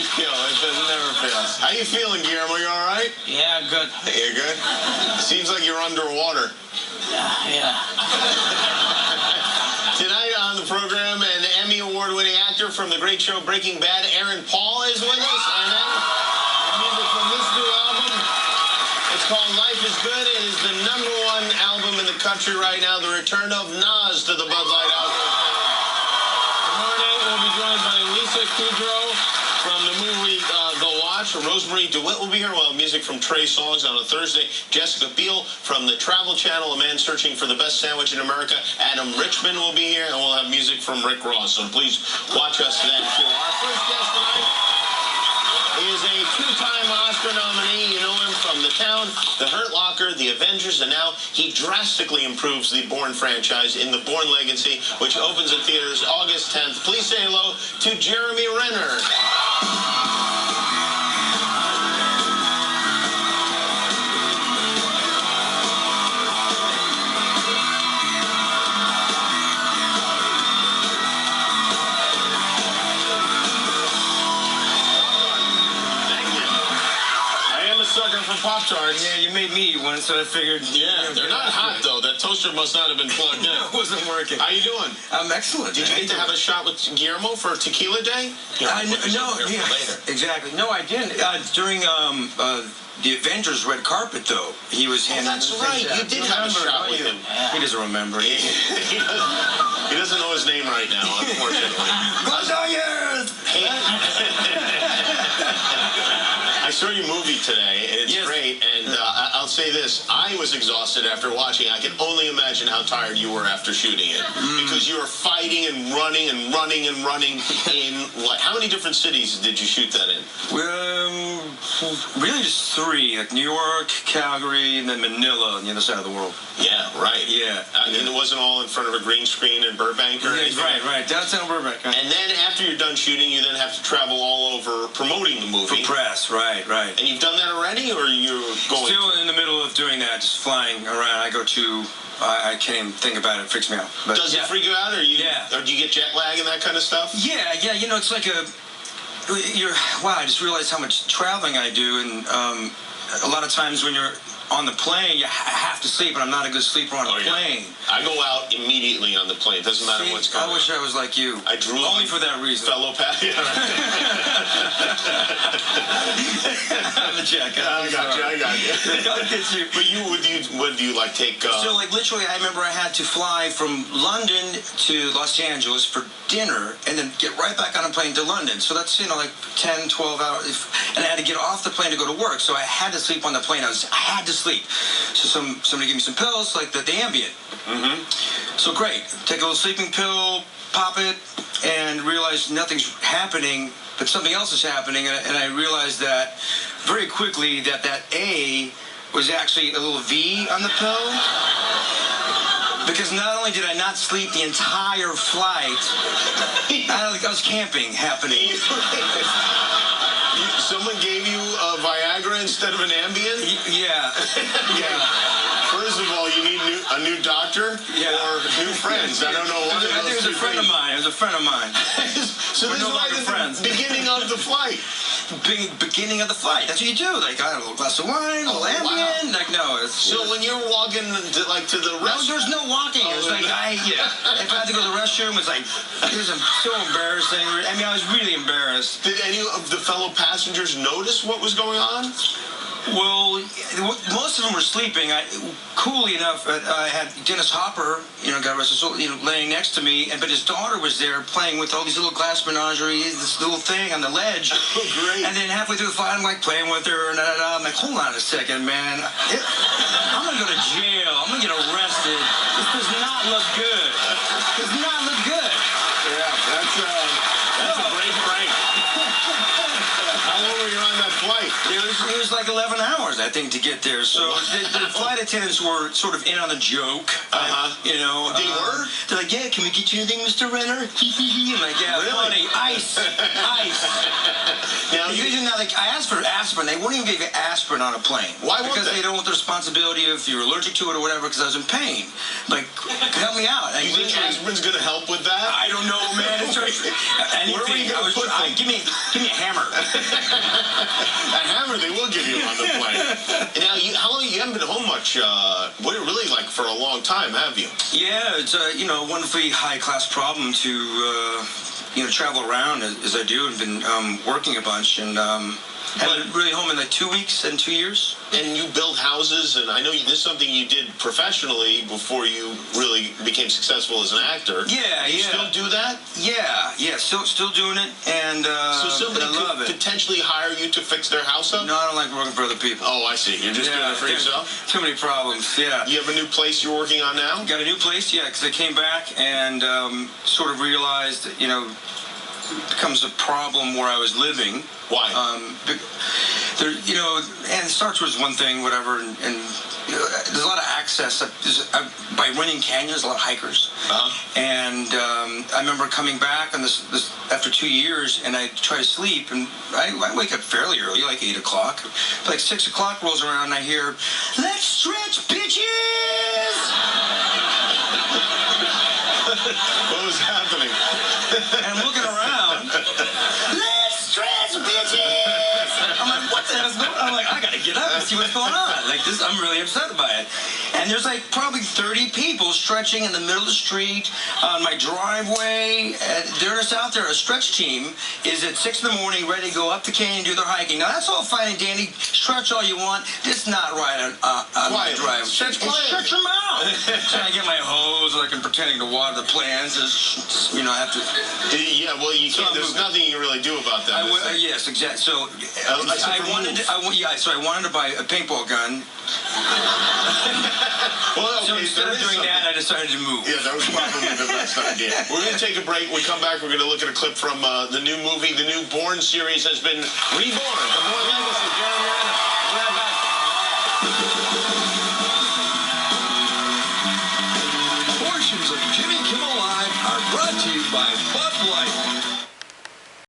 always kill. It never fails. How you feeling, Guillermo? You all right? Yeah, good. You're good? Seems like you're underwater. Yeah. Tonight on the program, an Emmy Award-winning actor from the great show Breaking Bad, Aaron Paul, is with us. And then music from this new album. It's called Life is Good. It is the #1 album in the country right now. The return of Nas to the Bud Light album. Tomorrow night, we'll be joined by Lisa Kudrow from the movie The Watch. Rosemary DeWitt will be here. We'll have music from Trey Songz on a Thursday. Jessica Biel from the Travel Channel, a man searching for the best sandwich in America. Adam Richman will be here, and we'll have music from Rick Ross. So please watch us then, too. Our first guest tonight is a two-time Oscar nominee. You know him from The Town, The Hurt Locker, The Avengers, and now he drastically improves the Bourne franchise in The Bourne Legacy, which opens in theaters August 10th. Please say hello to Jeremy Renner. Sucker for Pop-Tarts. Yeah, you made me eat one, so I figured... Yeah, they're not hot, though. That toaster must not have been plugged in. It wasn't working. How you doing? I'm excellent. Did you get to have a shot with Guillermo for Tequila Day? No, exactly. No, I didn't. During the Avengers red carpet, though, he was handing... Oh, that's right. You did have a shot with him. He doesn't remember. He doesn't know his name right now, unfortunately. Go Dodgers! Hey. I saw your movie today, and it's great, and I'll say this. I was exhausted after watching. I can only imagine how tired you were after shooting it, because you were fighting and running and running and running in, like, how many different cities did you shoot that in? Really just 3, like New York, Calgary, and then Manila on the other side of the world. Yeah, right. Yeah. And it wasn't all in front of a green screen in Burbank or anything? Right. Downtown Burbank. And then after you're done shooting, you then have to travel all over promoting the movie. For press, right. And you've done that already, or you're going? Still in the middle of doing that, just flying around. I go to, I can't even think about it. It freaks me out. But does it freak you out, or or do you get jet lag and that kind of stuff? Yeah. You know, it's like wow, I just realized how much traveling I do, and a lot of times when you're on the plane, you have to sleep, and I'm not a good sleeper on a plane. I go out immediately on the plane. It doesn't matter what's going on. I wish I was like you. I drool. Only for that reason. Fellow Pat. I'm a jackass. I got you. I'll get you. But what do you like take? So, like, literally, I remember I had to fly from London to Los Angeles for dinner and then get right back on a plane to London. So that's, like 10, 12 hours. And I had to get off the plane to go to work. So I had to sleep on the plane. I had to sleep. So somebody gave me some pills, like the Ambien. So great. Take a little sleeping pill, pop it, and realize nothing's happening, but something else is happening. And I realized that very quickly that A was actually a little V on the pill. Because not only did I not sleep the entire flight, I was camping happening. Someone gave you a Viagra instead of an Ambien? Yeah. First of all, you need a new doctor or new friends. I don't know what it is. I think it was a friend of mine. So this is like the beginning of the flight. Beginning of the flight. That's what you do. Like, I had a little glass of wine, a little Ambien. Wow. Like, no. So when you're walking to the restroom? No, there's no walking. It was like, if I had to go to the restroom, it's like, it was so embarrassing. I mean, I was really embarrassed. Did any of the fellow passengers notice what was going on? Well, most of them were sleeping. Coolly enough, I had Dennis Hopper, God rest his soul, laying next to me, but his daughter was there playing with all these little glass menageries, this little thing on the ledge. Oh, great. And then halfway through the flight, I'm like playing with her, and I'm like, hold on a second, man. I'm going to go to jail. I'm going to get arrested. This does not look good. It does not look good. Yeah, that's a great prank. How long were you on that flight? It was like 11 hours, I think, to get there. So the flight attendants were sort of in on the joke. They were? They're like, yeah, can we get you anything, Mr. Renner? I'm like, yeah, really? honey, ice. Now, I asked for aspirin. They wouldn't even give you aspirin on a plane. Why won't Because they? they don't want the responsibility if you're allergic to it or whatever, because I was in pain. Like, help me out. You think aspirin's going to help with that? I don't know, man. It's anything. Where are you going to put them? Give me a hammer. A hammer they will give you on the plane. Now, how long you haven't been home much? What really like for a long time, have you? Yeah, it's a wonderfully high class problem to travel around as I do, and been working a bunch, and haven't been really home in like 2 weeks and 2 years. And you build houses, and I know this is something you did professionally before you really became successful as an actor. Yeah, you still do that? Yeah, still doing it, and so somebody I love could it. potentially hire you to fix their house up? No, I don't like working for other people. Oh, I see. You're just doing it for yourself? Too many problems, yeah. You have a new place you're working on now? Got a new place, yeah, because I came back and sort of realized, becomes a problem where I was living. Why? And Starts was one thing, whatever, and there's a lot of access. By running canyons, a lot of hikers. And I remember coming back on this after 2 years, and I try to sleep, and I wake up fairly early, like 8 o'clock. Like 6 o'clock rolls around, and I hear, "Let's stretch, bitches!" What was happening? And I'm looking around. Let's stretch, bitches! I'm like, what the hell's going on? I'm like, I gotta get up and see what's going on. Like this, I'm really upset by it. And there's like probably 30 people stretching in the middle of the street on my driveway. They're just out there. A stretch team is at 6 in the morning, ready to go up the canyon and do their hiking. Now that's all fine and dandy. Stretch all you want. This not right on my driveway. Stretch your mouth. So I get my hose, like I'm pretending to water the plants. I have to. Yeah, well, you can't. There's nothing you can really do about that. Yes, exactly. So I wanted to buy a paintball gun. Well, okay, so instead of doing that, I decided to move. Yeah, that was probably the best idea. We're going to take a break. When we come back, we're going to look at a clip from the new movie. The new Bourne series has been reborn. The Bourne Legacy. Jeremy Renner. We're back. Portions of Jimmy Kimmel Live are brought to you by Bud Light.